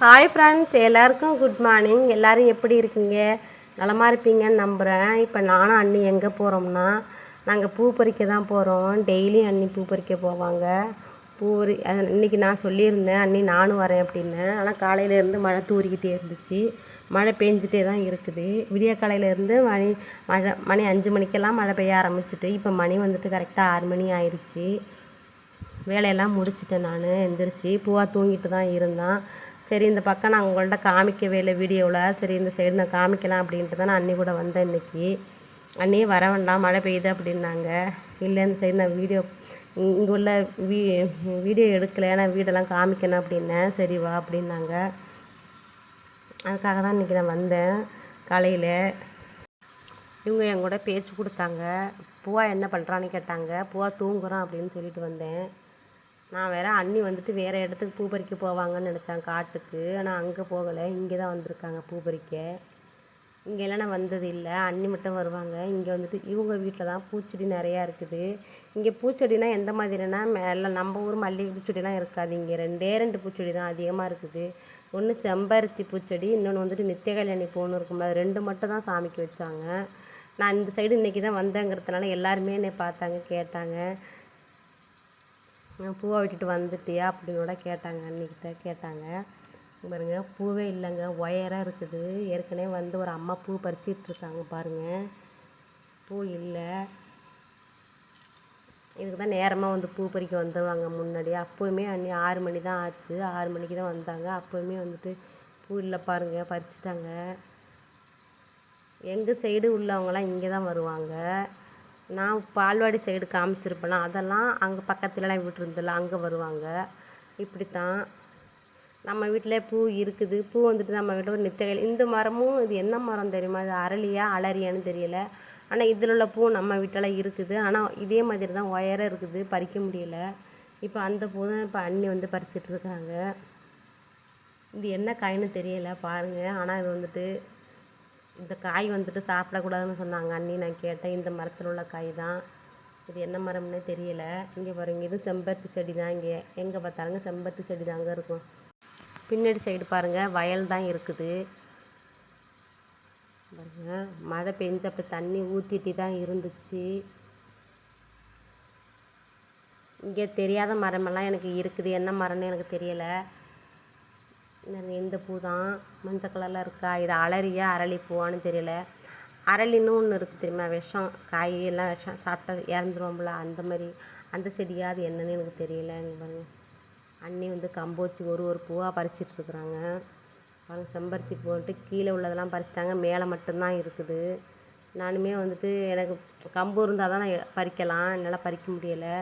Hi friends, எல்லாருக்கும் good morning. எல்லோரும் எப்படி இருக்கீங்க? நலமாக இருப்பீங்கன்னு நம்புகிறேன். இப்போ நானும் அண்ணி எங்கே போகிறோம்னா, நாங்கள் பூ பறிக்க தான் போகிறோம். டெய்லி அண்ணி பூ பறிக்க போவாங்க. இன்றைக்கி நான் சொல்லியிருந்தேன் அண்ணி நானும் வரேன் அப்படின்னேன். ஆனால் காலையிலேருந்து மழை தூறிக்கிட்டே இருந்துச்சு. மழை பெஞ்சிட்டே தான் இருக்குது. விடிய காலையிலேருந்து மணி 5 மணிக்கெல்லாம் மழை பெய்ய ஆரம்பிச்சிட்டு இப்போ மணி வந்துட்டு கரெக்டாக 6 மணி ஆயிடுச்சு. வேலையெல்லாம் முடிச்சிட்டேன். நான் எந்திரிச்சு பூவா தூங்கிட்டு தான் இருந்தான். சரி, இந்த பக்கம் நான் உங்கள்கிட்ட காமிக்கவே இல்லை வீடியோவில். சரி, இந்த சைடு நான் காமிக்கலாம் அப்படின்ட்டு தான் நான் அண்ணி கூட வந்தேன் இன்றைக்கி. அண்ணியே வர வேண்டாம், மழை பெய்யுது அப்படின்னாங்க. இல்லை, இந்த சைடு நான் இங்கே உள்ள வீடியோ எடுக்கலை, நான் வீடெல்லாம் காமிக்கணும் அப்படின்னேன். சரி வா அப்படின்னாங்க. அதுக்காக தான் இன்றைக்கி நான் வந்தேன். காலையில் இவங்க என் கூட பேச்சு கொடுத்தாங்க. பூவா என்ன பண்ணுறான்னு கேட்டாங்க. பூவா தூங்குறான் அப்படின்னு சொல்லிட்டு வந்தேன். நான் வேறு அண்ணி வந்துட்டு வேறு இடத்துக்கு பூ பறிக்க போவாங்கன்னு நினச்சேன், காட்டுக்கு. ஆனால் அங்கே போகலை, இங்கே தான் வந்திருக்காங்க பூ பறிக்க. இங்கெல்லாம் நான் வந்தது இல்லை, அண்ணி மட்டும் வருவாங்க. இங்கே வந்துட்டு இவங்க வீட்டில் தான் பூச்செடி நிறையா இருக்குது. இங்கே பூச்செடினா எந்த மாதிரினா, மேலே நம்ம ஊர் மல்லிகை பூச்செடிலாம் இருக்காது. இங்கே ரெண்டு பூச்செடி தான் அதிகமாக இருக்குது. ஒன்று செம்பருத்தி பூச்செடி, இன்னொன்று வந்துட்டு நித்திய கல்யாணி பூன்னு இருக்கும்ல, அது 2 மட்டும் தான் சாமிக்கு வச்சாங்க. நான் இந்த சைடு இன்றைக்கி தான் வந்தேங்கிறதுனால எல்லாருமே என்னை பார்த்தாங்க, கேட்டாங்க. பூவை விட்டுட்டு வந்துட்டியா அப்படின்னு கூட கேட்டாங்க. அன்னிக்கிட்ட கேட்டாங்க. பாருங்க, பூவே இல்லைங்க, ஒயராக இருக்குது. ஏற்கனவே வந்து ஒரு அம்மா பூ பறிச்சிட்டு இருக்காங்க பாருங்கள். பூ இல்லை. இதுக்கு தான் நேரமாக வந்து பூ பறிக்க வந்துடுவாங்க முன்னாடியே. அப்போவுமே அண்ணி 6 மணி தான் ஆச்சு, 6 மணிக்கு தான் வந்தாங்க. அப்போவுமே வந்துட்டு பூ இல்லை பாருங்கள், பறிச்சிட்டாங்க. எங்கள் சைடு உள்ளவங்களாம் இங்கே தான் வருவாங்க. நான் பால்வாடி சைடு காமிச்சிருப்பேன், அதெல்லாம் அங்கே பக்கத்துலலாம் வீட்டு இருந்தில்ல, அங்கே வருவாங்க. இப்படித்தான் நம்ம வீட்டில் பூ இருக்குது. பூ வந்துட்டு நம்ம வீட்டில் ஒரு நித்தியகல். இந்த மரமும் இது என்ன மரம் தெரியுமா? இது அரளியா அலரியான்னு தெரியல. ஆனால் இதில் உள்ள பூ நம்ம வீட்டில் இருக்குது. ஆனால் இதே மாதிரி தான் ஒயராக இருக்குது, பறிக்க முடியல. இப்போ அந்த பூ தான் இப்போ அண்ணி வந்து பறிச்சிட்ருக்காங்க. இது என்ன காய்ன்னு தெரியலை பாருங்கள். ஆனால் இது வந்துட்டு இந்த காய் வந்துட்டு சாப்பிடக்கூடாதுன்னு சொன்னாங்க அண்ணி. நான் கேட்டேன், இந்த மரத்தில் உள்ள காய் தான். இது என்ன மரம்னே தெரியல. இங்கே பாருங்க, இது செம்பருத்தி செடி தான். இங்கே எங்கே பார்த்தாலுங்க செம்பருத்தி செடி தாங்க இருக்கும். பின்னாடி சைடு பாருங்கள், வயல் தான் இருக்குது பாருங்க. மழை பெஞ்சு அப்படி தண்ணி ஊற்றிட்டு தான் இருந்துச்சு. இங்கே தெரியாத மரமெல்லாம் எனக்கு இருக்குது, என்ன மரம்னு எனக்கு தெரியலை. இந்த பூ தான் மஞ்சள் கலரில் இருக்கா. இது அலரியா அரளி பூவான்னு தெரியல. அரளின்னு ஒன்று இருக்குது தெரியுமா, விஷம், காயெல்லாம் விஷம் சாப்பிட்டா இறந்துருவோம்ல, அந்த மாதிரி. அந்த செடியாக அது என்னன்னு எனக்கு தெரியல. இங்கே பாருங்கள், அண்ணி வந்து கம்பு வச்சு ஒரு பூவாக பறிச்சிட்ருக்குறாங்க பாருங்கள். செம்பருத்தி போட்டு கீழே உள்ளதெல்லாம் பறிச்சிட்டாங்க, மேலே மட்டும்தான் இருக்குது. நானுமே வந்துட்டு எனக்கு கம்பு இருந்தால் தான் நான் பறிக்கலாம், என்னால் பறிக்க முடியலை.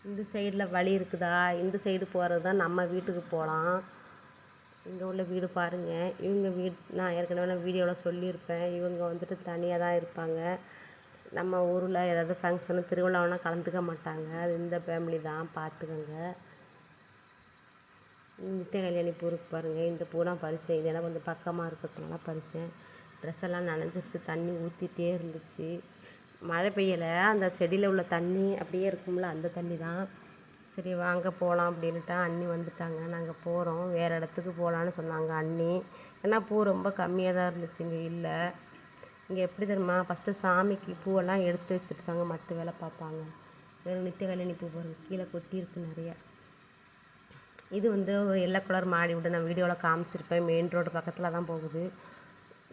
இந்த சைடில் வழி இருக்குதா, இந்த சைடு போகிறது தான் நம்ம வீட்டுக்கு போகலாம். இங்கே உள்ள வீடு பாருங்கள். இவங்க வீடு நான் ஏற்கனவே வீடியோவில் சொல்லியிருப்பேன். இவங்க வந்துட்டு தனியாக தான் இருப்பாங்க. நம்ம ஊரில் ஏதாவது ஃபங்க்ஷனு திருவிழாவுனா கலந்துக்க மாட்டாங்க. அது இந்த ஃபேமிலி தான், பார்த்துக்கோங்க. நித்திய கல்யாணி பூ இருக்கு பாருங்கள். இந்த பூ நான் பறித்தேன். இதெல்லாம் கொஞ்சம் பக்கமாக இருக்கிறதுனால பறித்தேன். ட்ரெஸ் எல்லாம் நனைஞ்சிருச்சு, தண்ணி ஊற்றிட்டே இருந்துச்சு. மழை பெய்யலை, அந்த செடியில் உள்ள தண்ணி அப்படியே இருக்கும்ல, அந்த தண்ணி தான். சரி வாங்க போகலாம் அப்படின்ட்டு அண்ணி வந்துட்டாங்க. நாங்கள் போகிறோம், வேறு இடத்துக்கு போகலான்னு சொன்னாங்க அண்ணி. ஏன்னா பூ ரொம்ப கம்மியாக தான் இருந்துச்சு, இங்கே இல்லை. இங்கே எப்படி தெரியுமா, ஃபஸ்ட்டு சாமிக்கு பூவெல்லாம் எடுத்து வச்சுட்டு தாங்க மற்ற வேலை பார்ப்பாங்க. வெறும் நித்திய கல்யாணி பூ பாருங்க, கீழே கொட்டி இருக்குது நிறையா. இது வந்து ஒரு எல்லோ கலர் மாடி விட்டு நான் வீடியோவில் காமிச்சிருப்பேன். மெயின் ரோடு பக்கத்தில் தான் போகுது.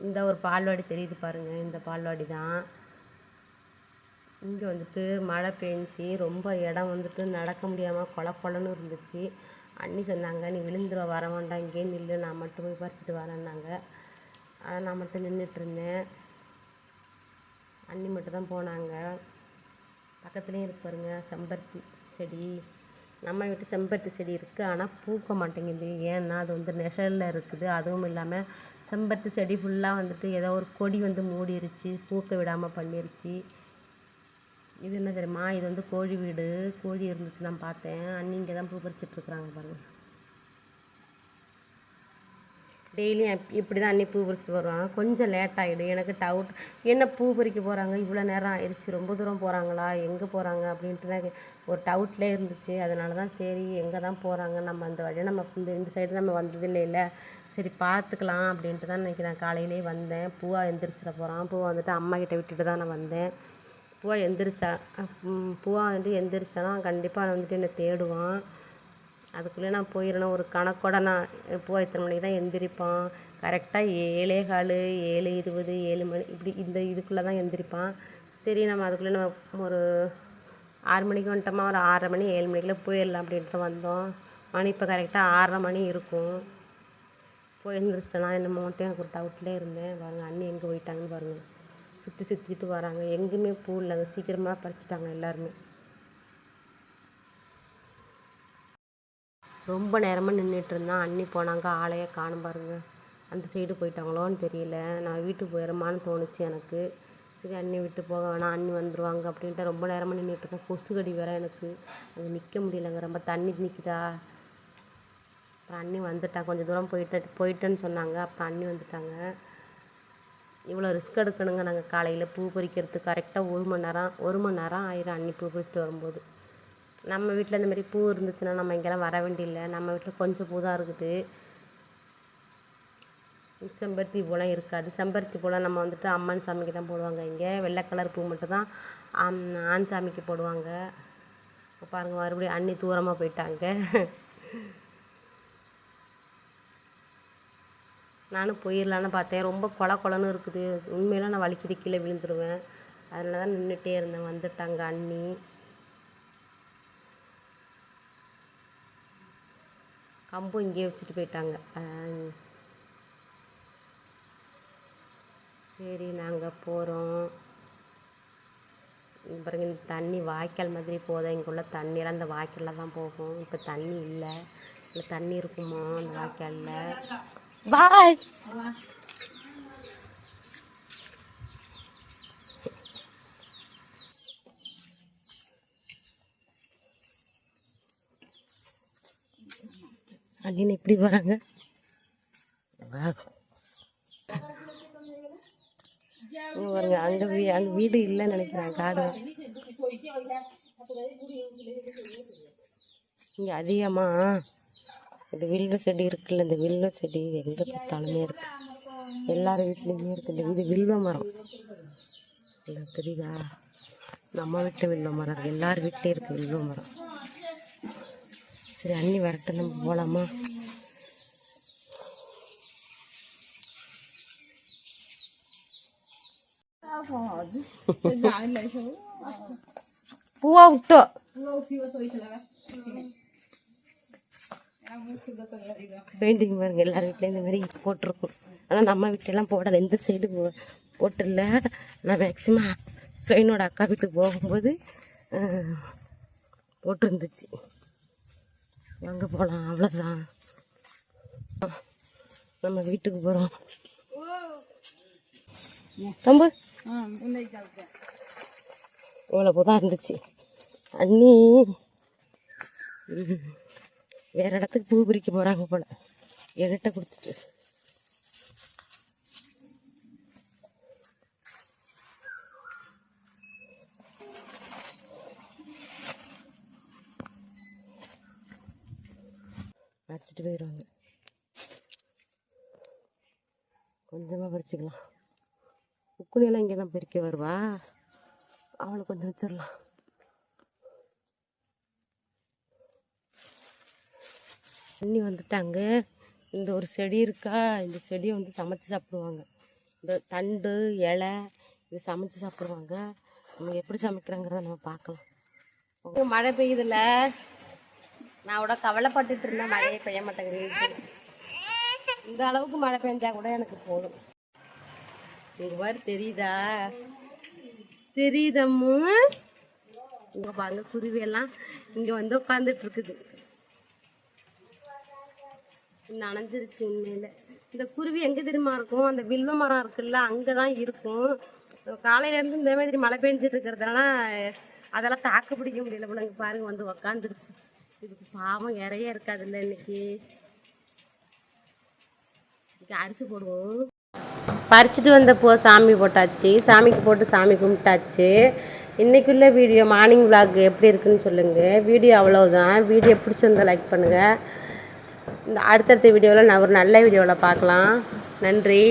இந்த ஒரு பால்வாடி தெரியுது பாருங்கள், இந்த பால்வாடி தான். இங்கே வந்துட்டு மழை பெஞ்சி ரொம்ப இடம் வந்துட்டு நடக்க முடியாமல் கொலன்னு இருந்துச்சு. அண்ணி சொன்னாங்க, நீ விழுந்துருவ, வர வேண்டாம், இங்கே நில்லு, நான் மட்டும் போய் பறிச்சிட்டு வரேன்னாங்க. அதை நான் மட்டும் நின்றுட்டுருந்தேன். அண்ணி மட்டும் தான் போனாங்க. பக்கத்துலேயும் இருக்கு பாருங்கள் செம்பருத்தி செடி. நம்ம வீட்டு செம்பருத்தி செடி இருக்குது, ஆனால் பூக்க மாட்டேங்குது. ஏன்னா அது வந்து நெழலில் இருக்குது. அதுவும் இல்லாமல் செம்பருத்தி செடி ஃபுல்லாக வந்துட்டு ஏதோ ஒரு கொடி வந்து மூடிருச்சு, பூக்க விடாமல் பண்ணிருச்சு. இது என்ன தெரியுமா, இது வந்து கோழி வீடு. கோழி இருந்துச்சு, நான் பார்த்தேன். அண்ணி இங்கே தான் பூ பறிச்சிட்ருக்குறாங்க பாருங்கள். டெய்லியும் இப்படி தான் அன்னி பூ பறிச்சுட்டு வருவாங்க. கொஞ்சம் லேட் ஆகிடும். எனக்கு டவுட், என்ன பூ பறிக்க போகிறாங்க, இவ்வளோ நேரம் ஆயிடுச்சு, ரொம்ப தூரம் போகிறாங்களா, எங்கே போகிறாங்க அப்படின்ட்டு எனக்கு ஒரு டவுட்லேயே இருந்துச்சு. அதனால தான் சரி எங்கே தான் போகிறாங்க, நம்ம அந்த வழியாக நம்ம இந்த சைடு நம்ம வந்தது இல்லை, சரி பார்த்துக்கலாம் அப்படின்ட்டு தான் இன்றைக்கி நான் காலையிலே வந்தேன். பூவா எந்திரிச்சிட போகிறான். பூவை வந்துட்டு அம்மா கிட்ட விட்டுட்டு தான் நான் வந்தேன். பூவா வந்துட்டு எந்திரிச்சானா கண்டிப்பாக வந்துட்டு என்னை தேடுவான். அதுக்குள்ளே நான் போயிடணும். ஒரு கணக்கோட நான் பூவா இத்தனை மணிக்கு தான் எந்திரிப்பான். கரெக்டாக 7:15 7:20 7 மணி இப்படி இதுக்குள்ளே தான் எந்திரிப்பான். சரி நம்ம அதுக்குள்ளே நம்ம ஒரு 6 மணிக்கு வந்துட்டோமா, ஒரு 6:30 மணி 7 மணிக்குள்ளே போயிடலாம் அப்படின்ட்டு தான் வந்தோம். மணி இப்போ கரெக்டாக 6:30 மணி இருக்கும். போய் எழுந்திரிச்சிட்டேனா என்னமோ மட்டும் எனக்கு ஒரு டவுட்லேயே இருந்தேன். பாருங்கள் அண்ணி எங்கே போயிட்டாங்கன்னு பாருங்கள். சுற்றிட்டு வராங்க. எங்கேயுமே பூ இல்லைங்க, சீக்கிரமாக பறிச்சிட்டாங்க எல்லாருமே. ரொம்ப நேரமாக நின்றுட்டு இருந்தான். அண்ணி போனாங்க, ஆளையே காணும் பாருங்க. அந்த சைடு போயிட்டாங்களோன்னு தெரியல. நான் வீட்டுக்கு போயிடமான்னு தோணுச்சு எனக்கு. சரி அண்ணி விட்டு போக வேணாம், அண்ணி வந்துடுவாங்க அப்படின்ட்டு ரொம்ப நேரமாக நின்றுட்டு இருக்கேன். கொசு கடி வேற எனக்கு, அங்கே நிற்க முடியலங்க, ரொம்ப தண்ணி நிற்குதா. அப்புறம் அண்ணி வந்துட்டா. கொஞ்சம் தூரம் போயிட்டேன்னு சொன்னாங்க. அப்புறம் அண்ணி வந்துட்டாங்க. இவ்வளோ ரிஸ்க் எடுக்கணுங்க நாங்கள் காலையில் பூ பறிக்கிறதுக்கு. கரெக்டாக 1 மணி நேரம் ஆயிரும் அண்ணி பூ பறிச்சுட்டு வரும்போது. நம்ம வீட்டில் இந்த மாதிரி பூ இருந்துச்சுன்னா நம்ம இங்கெல்லாம் வர வேண்டியில்லை. நம்ம வீட்டில் கொஞ்சம் பூ தான் இருக்குது. செம்பருத்தி பூலாம் இருக்காது. செம்பருத்தி பூலாம் நம்ம வந்துட்டு அம்மன் சாமிக்கு தான் போடுவாங்க. இங்கே வெள்ளை கலர் பூ மட்டும் தான் ஆண் சாமிக்கு போடுவாங்க. பாருங்கள் மறுபடியும் அண்ணி தூரமாக போயிட்டாங்க. நானும் போயிடலான்னு பார்த்தேன். ரொம்ப கொலன்னு இருக்குது. உண்மையில நான் வலிக்கிட்டு கீழே விழுந்துருவேன். அதனால தான் நின்றுட்டே இருந்தேன். வந்துட்டாங்க அண்ணி. கம்பும் இங்கேயே வச்சுட்டு போயிட்டாங்க. சரி நாங்கள் போகிறோம். பாருங்க இந்த தண்ணி வாய்க்கால் மாதிரி போதும். இங்குள்ள தண்ணியெல்லாம் அந்த வாய்க்காலில் தான் போகும். இப்போ தண்ணி இல்லை. இல்லை தண்ணி இருக்குமா அந்த வாய்க்காலில்? பாய். அண்ணன் எப்படி வராங்க பாருங்க. அங்கே வீடு இல்லைன்னு நினைக்கிறேன், காடு. இங்கே அதிகமாக இந்த வில்வ செடி இருக்குல்ல, இந்த வில்வ செடி எங்கே பார்த்தாலுமே இருக்கு. எல்லார் வீட்லேயுமே இருக்குது. இது வில்வ மரம் இல்லை, தெரியுதா? நம்ம வீட்டில் வில்வ மரம் இருக்குது, எல்லார் வீட்லேயும் இருக்குது வில்வ மரம். சரி அண்ணி வரட்டும், நம்ம போகலாமா? பூவா விட்டோம். பெயிண்டிங் பாருங்க, எல்லார் வீட்லேயும் இந்த மாதிரி போட்டிருக்கும். ஆனால் நம்ம வீட்டிலலாம் போடலை, எந்த சைடு போட்டுடல. நான் மேக்சிமம் சுயனோட அக்கா வீட்டுக்கு போகும்போது போட்டிருந்துச்சு. வாங்க போகலாம், அவ்வளோதான். நம்ம வீட்டுக்கு போகிறோம். ரொம்ப இவ்வளோ தான் இருந்துச்சு. அண்ணி வேற இடத்துக்கு பூ பறிக்க போகிறாங்க போல, என்கிட்ட கொடுத்துட்டு. வச்சுட்டு போயிடுவாங்க. கொஞ்சமாக பறிச்சுக்கலாம். உக்குனியெல்லாம் இங்கே தான் பறிக்க வருவா, அவளை கொஞ்சம் வச்சிடலாம். தண்ணி வந்துட்டாங்க. இந்த ஒரு செடி இருக்கா, இந்த செடியை வந்து சமைச்சு சாப்பிடுவாங்க. இந்த தண்டு இலை இது சமைச்சு சாப்பிடுவாங்க. நம்ம எப்படி சமைக்கிறாங்கிறத நம்ம பார்க்கலாம். மழை பெய்யுதுல்ல, நான் கூட கவலைப்பட்டுட்டு இருந்தேன், மழையே பெய்ய மாட்டேங்குது. இந்த அளவுக்கு மழை பெஞ்சா கூட எனக்கு போதும். இங்க பாரு, தெரியுதம்மு? இங்க பாருங்க, குருவி எல்லாம் இங்க வந்து உட்காந்துட்டு இருக்குது. நனைஞ்சிருச்சு உண்மையில. இந்த குருவி எங்க தெரியுமா இருக்கும்? அந்த வில்வ மரம் இருக்குல்ல, அங்கதான் இருக்கும். காலையில இருந்து இந்த மாதிரி மழை பெஞ்சிட்டு இருக்கிறதெல்லாம் அதெல்லாம் தாக்கு பிடிக்க முடியல போல. இங்க பாருங்க வந்து உக்காந்துருச்சு. இதுக்கு பாவம் இறைய இருக்காதுல்ல இன்னைக்கு. இன்னைக்கு அரிசி போடுவோம். பறிச்சுட்டு வந்த பூவை சாமி போட்டாச்சு, சாமிக்கு போட்டு சாமி கும்பிட்டாச்சு. இன்றைக்குள்ள வீடியோ மார்னிங் விளாக் எப்படி இருக்குன்னு சொல்லுங்கள். வீடியோ அவ்வளோதான். வீடியோ பிடிச்சிருந்தா லைக் பண்ணுங்கள். இந்த அடுத்தடுத்த வீடியோவில் நான் ஒரு நல்ல வீடியோவில் பார்க்கலாம். நன்றி.